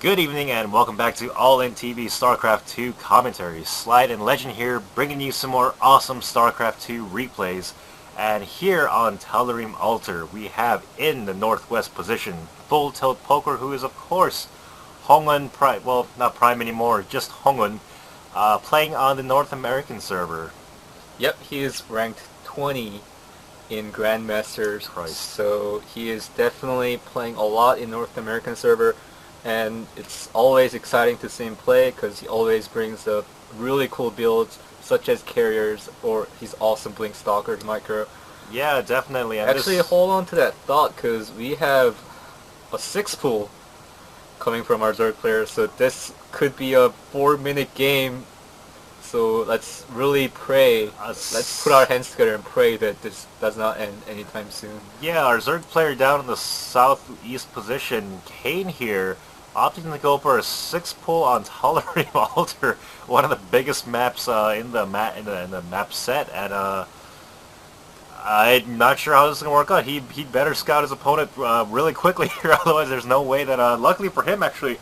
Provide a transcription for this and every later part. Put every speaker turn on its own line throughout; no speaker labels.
Good evening and welcome back to All In TV StarCraft 2 commentary. Slide and Legend here, bringing you some more awesome StarCraft 2 replays. And here on Tal'Darim Altar, we have in the northwest position Full Tilt Poker, who is of course Hongun Prime, well not Prime anymore, just Hongun, playing on the North American server.
Yep, he is ranked 20 in Grandmasters, so he is definitely playing a lot in North American server. And it's always exciting to see him play because he always brings up really cool builds such as carriers or his awesome Blink Stalkers micro.
Yeah, definitely. And
actually, hold on to that thought because we have a 6-pool coming from our Zerg players, so this could be a 4-minute game. So let's really pray. Let's put our hands together and pray that this does not end anytime soon.
Yeah, our Zerg player down in the southeast position, Kane here, opting to go for a 6-pull on Tal'Darim Altar, one of the biggest maps in the map set, and I'm not sure how this is gonna work out. He'd better scout his opponent really quickly here, otherwise there's no way that. Luckily for him, actually,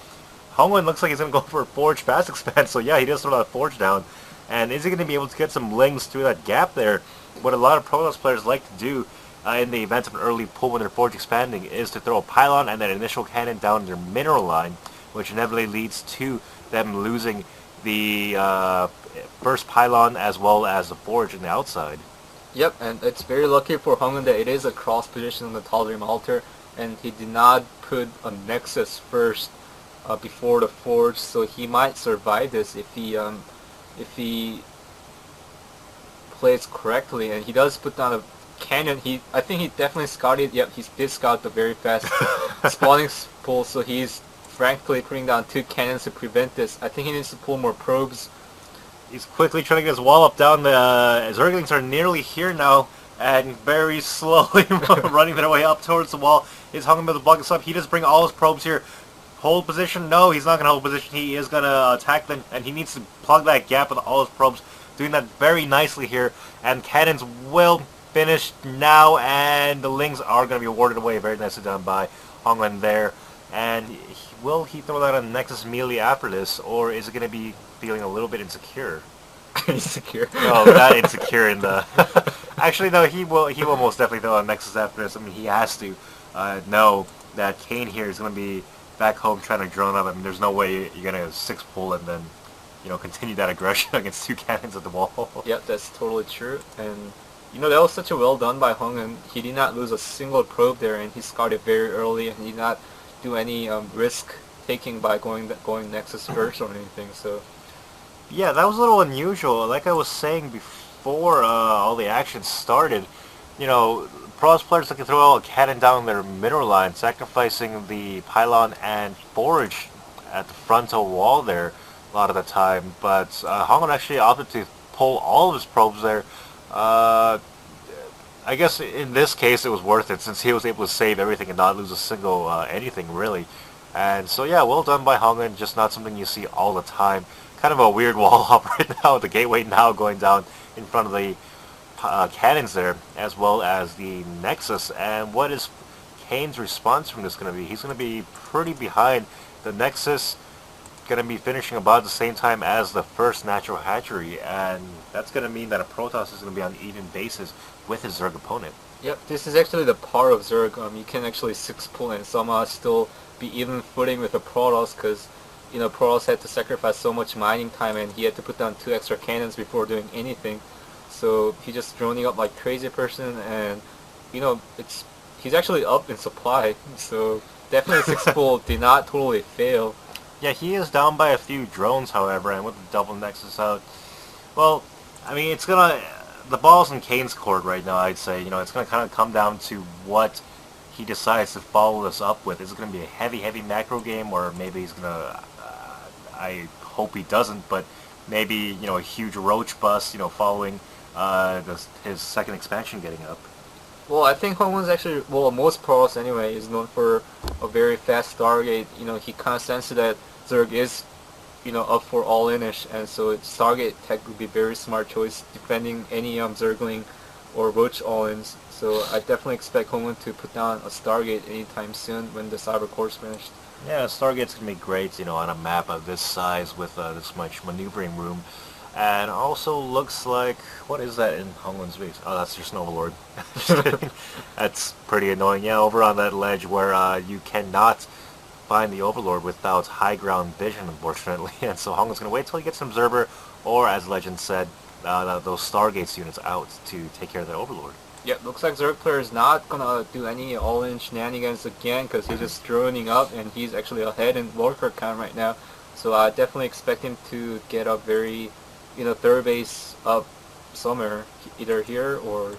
Hongun looks like he's gonna go for a Forge fast expand. So yeah, he does throw that Forge down, and is he gonna be able to get some lings through that gap there? What a lot of Protoss players like to do in the event of an early pull when they're Forge expanding is to throw a pylon and that initial cannon down their mineral line, which inevitably leads to them losing the first pylon as well as the Forge on the outside.
Yep, and it's very lucky for Hongun that it is a cross position on the Tal'Darim Altar, and he did not put a Nexus first before the Forge, so he might survive this if he plays correctly. And he does put down a cannon. I think he definitely scouted. Yep, he did scout the very fast spawning pull, so he's frankly putting down 2 cannons to prevent this. I think he needs to pull more probes.
He's quickly trying to get his wall up down. The Zerglings are nearly here now, and very slowly running their way up towards the wall. Is Hongun able to block this up? He does bring all his probes here. Hold position? No, he's not going to hold position. He is going to attack them, and he needs to plug that gap with all his probes. Doing that very nicely here, and cannons will finish now, and the lings are going to be awarded away. Very nicely done by Hongun there. And will he throw that on Nexus immediately after this, or is it going to be feeling a little bit insecure?
Insecure?
No, not insecure in the... Actually, no, he will most definitely throw on Nexus after this. I mean, he has to know that Kane here is going to be back home trying to drone up. I mean, there's no way you're going to 6-pull and then, you know, continue that aggression against 2 cannons at the wall.
Yep, that's totally true. And, you know, that was such a well done by Hongun. He did not lose a single probe there, and he scouted very early, and he did not do any risk taking by going Nexus first or anything. So
yeah, that was a little unusual. Like I was saying before all the action started, you know, Protoss players that can throw a cannon down their mineral line, sacrificing the pylon and Forge at the frontal wall there a lot of the time. But Hongun actually opted to pull all of his probes there. I guess in this case it was worth it since he was able to save everything and not lose a single anything really. And so yeah, well done by Hongun, just not something you see all the time. Kind of a weird wall hop right now, the gateway now going down in front of the cannons there, as well as the Nexus. And what is Kane's response from this going to be? He's going to be pretty behind. The Nexus going to be finishing about the same time as the first natural hatchery, and that's going to mean that a Protoss is going to be on an even basis with his Zerg opponent.
Yep, this is actually the power of Zerg. You can actually 6-pull and somehow still be even footing with a Protoss, because, you know, Protoss had to sacrifice so much mining time and he had to put down 2 extra cannons before doing anything. So he just droning up like crazy person, and, you know, he's actually up in supply. So definitely 6-pull did not totally fail.
Yeah, he is down by a few drones, however, and with the double Nexus out, well, I mean, it's gonna... The ball's in Kane's court right now, I'd say. You know, it's gonna kind of come down to what he decides to follow this up with. Is it gonna be a heavy macro game, or maybe he's gonna... I hope he doesn't, but maybe, you know, a huge roach bust, you know, following his second expansion getting up.
Well, I think Hongun's actually, well, most Protoss anyway, is known for a very fast Stargate. You know, he kind of senses that Zerg is, you know, up for all-in-ish, and so Stargate tech would be a very smart choice defending any Zergling or Roach all-ins. So I definitely expect Hongun to put down a Stargate anytime soon when the Cyber Core's finished.
Yeah, Stargate's gonna be great, on a map of this size with this much maneuvering room. And also looks like, what is that in Hongun's base? Oh, that's your Snowlord. Just kidding. That's pretty annoying. Yeah, over on that ledge where you cannot find the Overlord without high ground vision, unfortunately. And so Hongun's going to wait till he gets an Observer, or as Legend said, those Stargates units out to take care of the Overlord.
Yep, looks like Zerg player is not gonna do any all-in shenanigans again because he's just droning up and he's actually ahead in worker count right now. So I definitely expect him to get up very, third base up somewhere, either here, or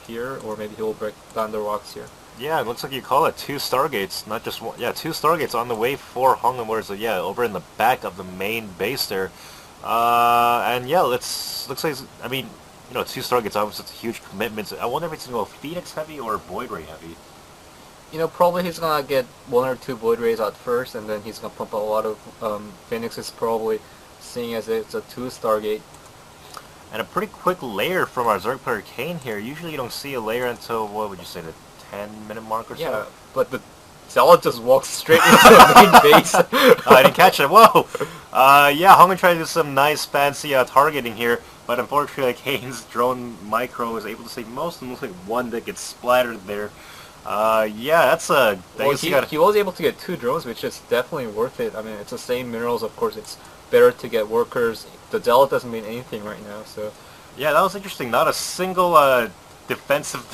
maybe he'll break down the rocks here.
Yeah, it looks like you call it 2 Stargates, not just one. Yeah, 2 Stargates on the way for Hongun, whereas over in the back of the main base there. And yeah, looks like, 2 Stargates, obviously it's a huge commitment. I wonder if it's going to go Phoenix heavy or Void Ray heavy.
Probably he's gonna get 1 or 2 Void Rays out first, and then he's gonna pump a lot of Phoenixes probably, seeing as it's a 2 Stargate.
And a pretty quick layer from our Zerg player Kane here. Usually you don't see a layer until, what would you say, the 10-minute mark or so?
Yeah, but the Zealot just walks straight into the main base.
I didn't catch it. Whoa! Yeah, Hongun tried to do some nice fancy targeting here, but unfortunately Kane's drone micro is able to save most of them. Looks like one that gets splattered there. Yeah, that's a...
Well, he was able to get 2 drones, which is definitely worth it. I mean, it's the same minerals, of course. It's better to get workers. The Zealot doesn't mean anything right now, so...
Yeah, that was interesting. Not a single defensive...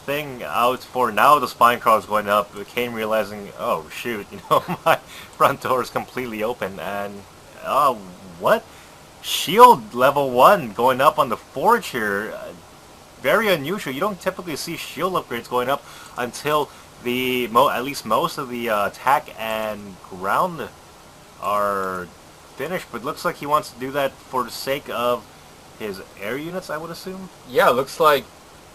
thing out for now. The spine crawl is going up. Kane realizing, oh shoot, my front door is completely open, and what? Shield level 1 going up on the forge here. Very unusual. You don't typically see shield upgrades going up until at least most of the attack and ground are finished. But looks like he wants to do that for the sake of his air units, I would assume.
Yeah, looks like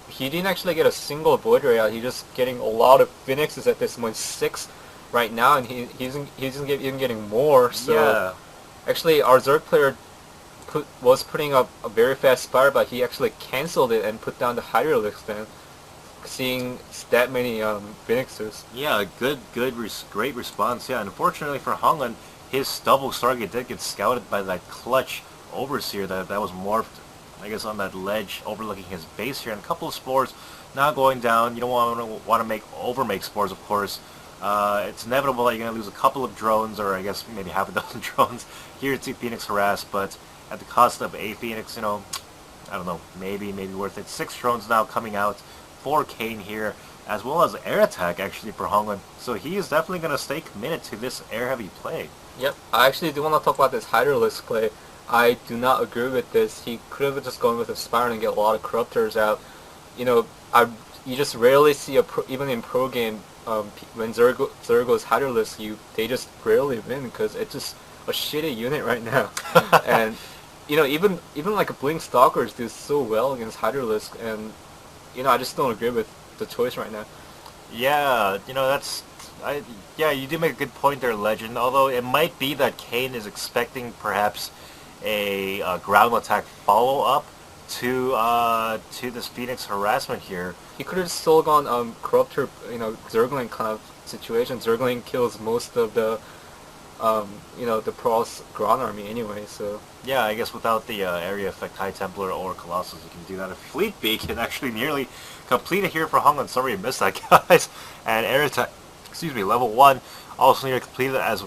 he didn't actually get a single Void Ray out. He's just getting a lot of Phoenixes at this point, 6 right now, and he's even getting more. So
yeah.
Actually, our Zerg player was putting up a very fast fire, but he actually cancelled it and put down the Hydraulics then, seeing that many Phoenixes.
Yeah, great response. Yeah, unfortunately for Hongun, his double Stargate did get scouted by that clutch Overseer that was morphed, I guess, on that ledge overlooking his base here, and a couple of spores now going down. You don't want to overmake spores, of course. It's inevitable that you're going to lose a couple of drones, or I guess maybe half a dozen drones here to Phoenix Harass, but at the cost of a Phoenix, I don't know, maybe worth it. 6 drones now coming out for Kane here, as well as air attack actually for Hongun. So he is definitely going to stay committed to this air heavy play.
Yep, I actually do want to talk about this Hydralisk play. I do not agree with this. He could have just gone with a Spire and get a lot of Corruptors out. You just rarely see even in pro game when Zerg goes Hydralisk, they just rarely win because it's just a shitty unit right now. And even like a Blink Stalkers do so well against Hydralisk, and I just don't agree with the choice right now.
Yeah, you do make a good point there, Legend. Although it might be that Kane is expecting perhaps a ground attack follow-up to this Phoenix harassment here.
He could have still gone Corruptor, Zergling kind of situation. Zergling kills most of the the Pro's ground army anyway, so...
Yeah, I guess without the area effect High Templar or Colossus, you can do that. A Fleet Beak can actually nearly complete it here for Hongun. Sorry you missed that, guys. And air attack, level 1, also nearly completed as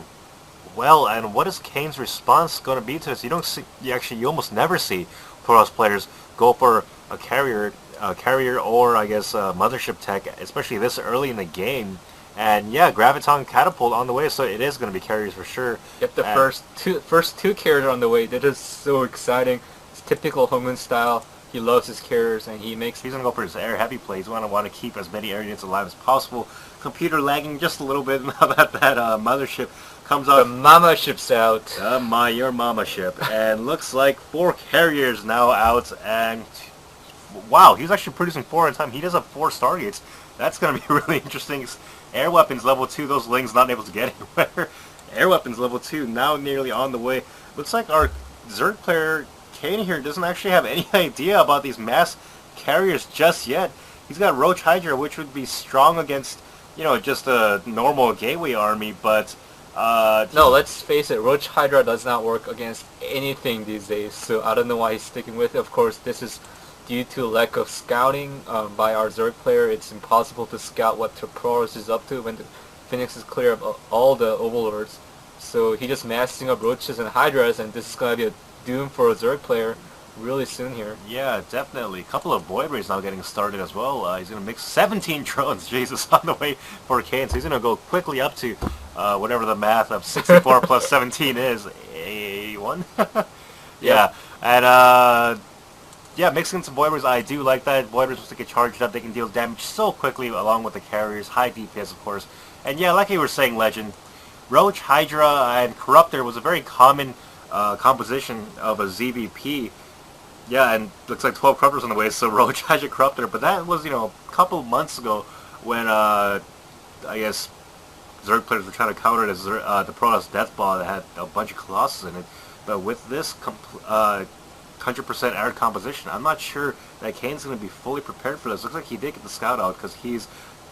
well. And what is Kane's response going to be to this? You almost never see Protoss players go for a carrier or I guess mothership tech, especially this early in the game. And yeah, Graviton Catapult on the way, so it is going to be carriers for sure.
Yep, the first two carriers are on the way. They're just so exciting. It's typical Hongun style. He loves his carriers, and he's going to
go for his air heavy plays. He's going to want to keep as many air units alive as possible. Computer lagging just a little bit now that mothership comes out.
The mama ship's out.
Your mama ship. And looks like 4 carriers now out, and wow, he's actually producing 4 in time. He does have 4 Stargates. That's going to be really interesting. Air weapons level 2, those Lings not able to get anywhere. Air weapons level 2 now nearly on the way. Looks like our Zerg player Kane here doesn't actually have any idea about these mass carriers just yet. He's got Roach Hydra, which would be strong against, just a normal gateway army, but...
no, let's face it, Roach Hydra does not work against anything these days, so I don't know why he's sticking with it. Of course, this is due to lack of scouting by our Zerg player. It's impossible to scout what Protoss is up to when the Phoenix is clear of all the overlords. So he's just massing up Roaches and Hydras, and this is going to be a doom for a Zerg player really soon here.
Yeah, definitely. A couple of Void Rays now getting started as well. He's going to mix 17 drones, Jesus, on the way for Kane. So he's going to go quickly up to whatever the math of 64 plus 17 is. 81? Yeah. And, yeah, mixing some Void Rays, I do like that. Void Rays, once they get charged up, they can deal damage so quickly along with the carriers. High DPS, of course. And yeah, like you were saying, Legend, Roach, Hydra, and Corruptor was a very common composition of a ZVP. Yeah, and looks like 12 Corruptors on the way, so Roach, Hydra, Corruptor. But that was, a couple months ago when, I guess, Zerg players were trying to counter it as the Protoss Death Ball that had a bunch of Colossus in it. But with this 100% arid composition, I'm not sure that Kane's going to be fully prepared for this. Looks like he did get the scout out because he's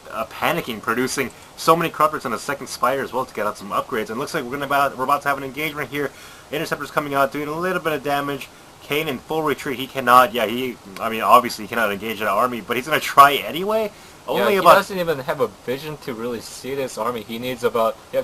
panicking, producing so many Corruptors on a second Spider as well to get out some upgrades. And looks like we're about to have an engagement here. Interceptors coming out, doing a little bit of damage. Kane in full retreat. He cannot. Yeah, obviously he cannot engage an army, but he's going to try anyway.
He doesn't even have a vision to really see this army. He needs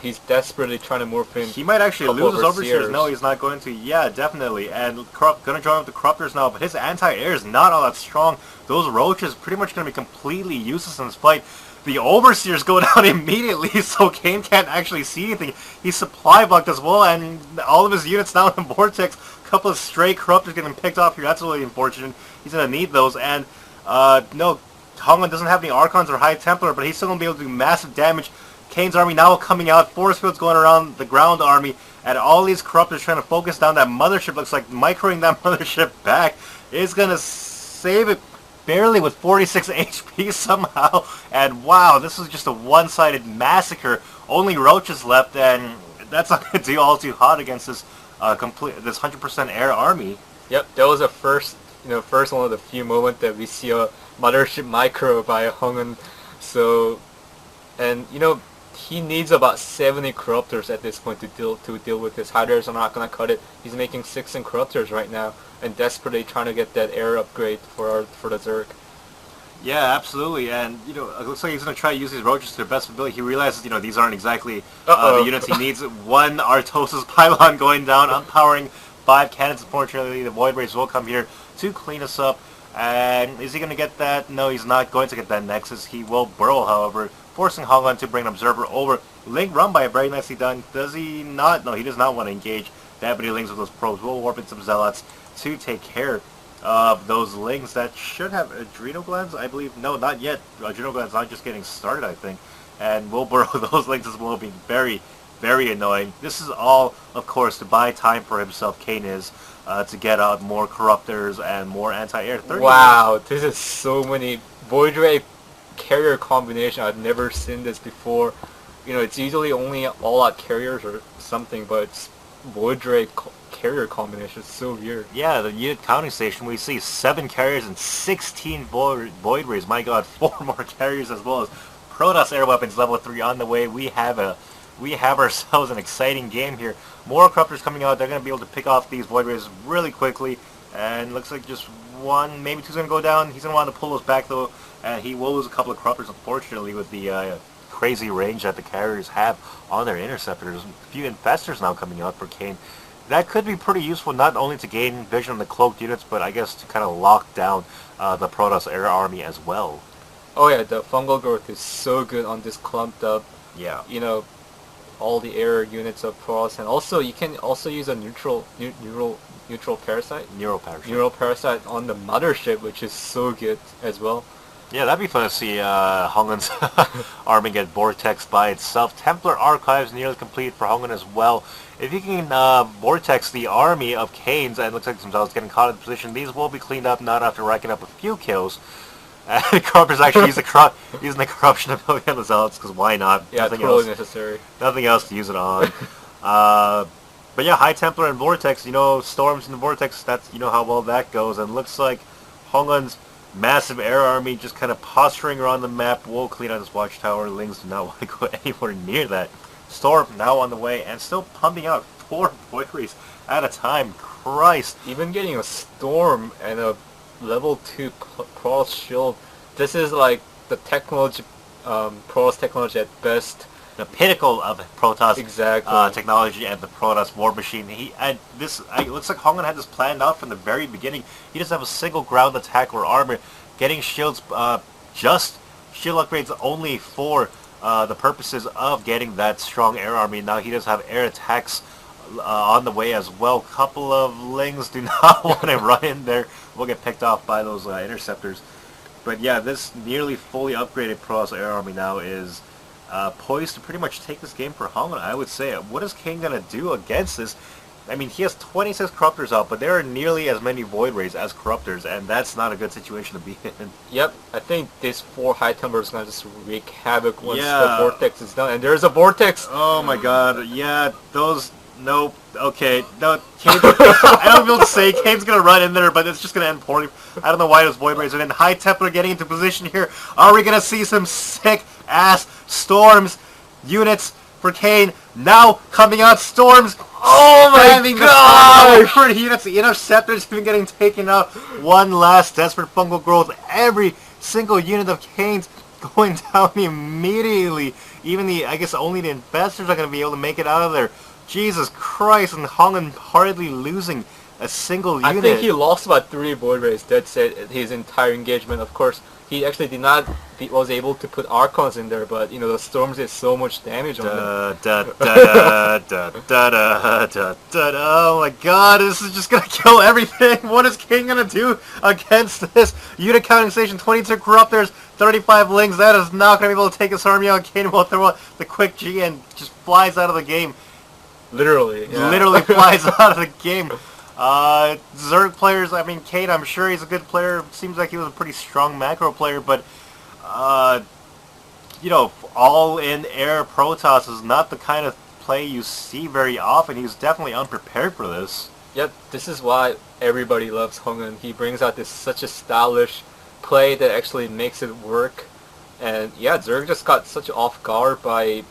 he's desperately trying to morph in.
He might actually lose his Overseers. No, he's not going to. Yeah, definitely. And going to join with the Corruptors now, but his anti-air is not all that strong. Those Roaches pretty much going to be completely useless in this fight. The Overseers go down immediately, so Kane can't actually see anything. He's supply blocked as well, and all of his units now in the Vortex. A couple of stray Corruptors getting picked off here. That's really unfortunate. He's going to need those. And, no, Hongun doesn't have any Archons or High Templar, but he's still going to be able to do massive damage. Kane's army now coming out. Force fields going around the ground army. And all these Corruptors trying to focus down that mothership. Looks like microing that mothership back is going to save it. Barely with 46 HP somehow, and wow, this is just a one-sided massacre. Only Roaches left, and that's not going to do all too hot against this this 100% air army.
Yep, that was the first one of the few moments that we see a mothership micro by Hongun. So, and he needs about 70 Corruptors at this point to deal with his Hydras. I'm not gonna cut it. He's making 6 in Corruptors right now, and desperately trying to get that air upgrade for the Zerg.
Yeah, absolutely. And it looks like he's gonna try to use his Roaches to their best ability. He realizes these aren't exactly the units he needs. One Artosis pylon going down, unpowering 5 cannons. Unfortunately, the Void Rays will come here to clean us up. And is he going to get that? No, he's not going to get that Nexus. He will burrow, however, forcing Hongun to bring an Observer over. Link run by very nicely done. Does he not? No, he does not want to engage that many Links with those probes. We'll warp in some Zealots to take care of those Links that should have Adrenal Glands, I believe. No, not yet. Adrenal Glands not just getting started, I think. And we'll burrow those Links as well, being very, very annoying. This is all, of course, to buy time for himself, Kane is. To get out more Corruptors and more anti-air.
Wow, this is so many Void Ray carrier combination. I've never seen this before. It's usually only all-out carriers or something, but it's Void Ray carrier combination. It's so weird.
Yeah, the unit counting station, we see 7 carriers and 16 Void Rays. My god, 4 more carriers as well as Protoss air weapons level 3 on the way. We have ourselves an exciting game here. More Corruptors coming out. They're going to be able to pick off these Void Rays really quickly. And looks like just 1, maybe 2's going to go down. He's going to want to pull those back, though. And he will lose a couple of Corruptors, unfortunately, with the crazy range that the carriers have on their Interceptors. A few Infestors now coming out for Kane. That could be pretty useful, not only to gain vision on the cloaked units, but I guess to kind of lock down the Protoss air army as well.
Oh yeah, the fungal growth is so good on this clumped up.
Yeah.
All the air units of Protoss, and also you can also use a neutral parasite. Neural parasite on the mothership, which is so good as well.
Yeah, that'd be fun to see Hongun's army get vortexed by itself. Templar Archives nearly complete for Hongun as well. If you can vortex the army of Kane's, and it looks like some Zealots getting caught in position, these will be cleaned up not after racking up a few kills. Corruptors actually using the corruption ability on the Zealots, because why not?
Yeah, totally necessary.
Nothing else to use it on. But yeah, High Templar and Vortex, Storms in the Vortex, that's, how well that goes. And looks like Hongun's massive air army just kind of posturing around the map. We'll clean out this watchtower. Lings do not want to go anywhere near that. Storm now on the way and still pumping out 4 void rays at a time. Christ.
Even getting a storm and a level 2 cross shield. This is like the technology, Protoss technology at best.
The pinnacle of Protoss
Exactly.
technology and the Protoss war machine. It looks like Hongun had this planned out from the very beginning. He doesn't have a single ground attack or armor. Getting shields, just shield upgrades only for the purposes of getting that strong air army. Now he does have air attacks on the way as well. Couple of Lings do not want to run in there. We'll get picked off by those interceptors. But yeah, this nearly fully upgraded Protoss air army now is poised to pretty much take this game for Hongun, I would say. What is Kane going to do against this? I mean, he has 26 Corruptors out, but there are nearly as many Void Rays as Corruptors, and that's not a good situation to be in.
Yep, I think this 4 high timber is going to just wreak havoc once the Vortex is done. And there's a Vortex!
Oh my god, yeah, those... Nope. Okay. No, Kane, I don't feel to say Kane's going to run in there, but it's just going to end poorly. I don't know why those Void Rays are in. High Templar getting into position here. Are we going to see some sick-ass Storms units for Kane? Now coming out Storms.
Oh my god!
The units, the Interceptors even getting taken out. One last desperate fungal growth. Every single unit of Kane's going down immediately. Even I guess only the Investors are going to be able to make it out of there. Jesus Christ, and Hongun hardly losing a single unit.
I think he lost about 3 Void Rays. That's it, his entire engagement. Of course, he actually was able to put Archons in there, but, you know, the Storms did so much damage on them.
Oh my god, this is just gonna kill everything. What is King gonna do against this? Unit counting station, 22 Corruptors, 35 Lings. That is not gonna be able to take his army out. Kane will throw the quick G and just flies out of the game.
Literally. Yeah.
Literally flies out of the game. Zerg players, I mean, Kane, I'm sure he's a good player. Seems like he was a pretty strong macro player, but, you know, all-in air Protoss is not the kind of play you see very often. He's definitely unprepared for this.
Yep, this is why everybody loves Hongun. He brings out such a stylish play that actually makes it work. And yeah, Zerg just got such off guard by,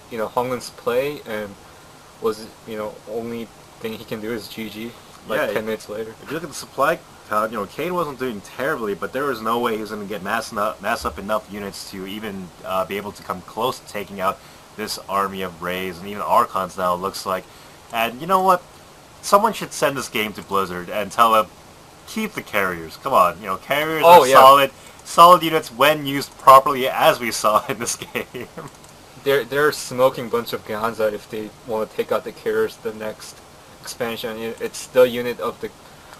you know, Hongun's play, and was, you know, only thing he can do is GG, like 10 minutes later.
If you look at the supply count, you know, Kane wasn't doing terribly, but there was no way he was going to get mass up enough units to even be able to come close to taking out this army of Rays, and even Archons now, it looks like. And you know what? Someone should send this game to Blizzard and tell them, keep the carriers. Come on, you know, carriers are solid units when used properly, as we saw in this game.
They're smoking a bunch of guns out if they want to take out the carriers the next expansion. It's the unit of the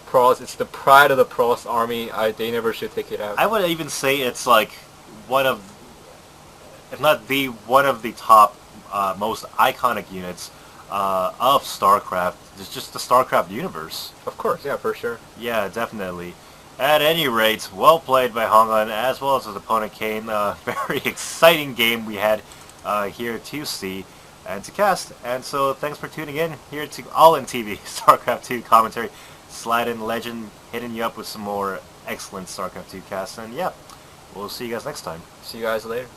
Protoss. It's the pride of the Protoss army. They never should take it out.
I would even say it's like one of, if not one of the top most iconic units of StarCraft. It's just the StarCraft universe.
Of course, yeah, for sure.
Yeah, definitely. At any rate, well played by Hongun as well as his opponent Kane. Very exciting game we had here to see and to cast. And so thanks for tuning in here to All In TV StarCraft 2 commentary. Slide in Legend, hitting you up with some more excellent StarCraft 2 casts. And yeah, we'll see you guys next time.
See you guys later.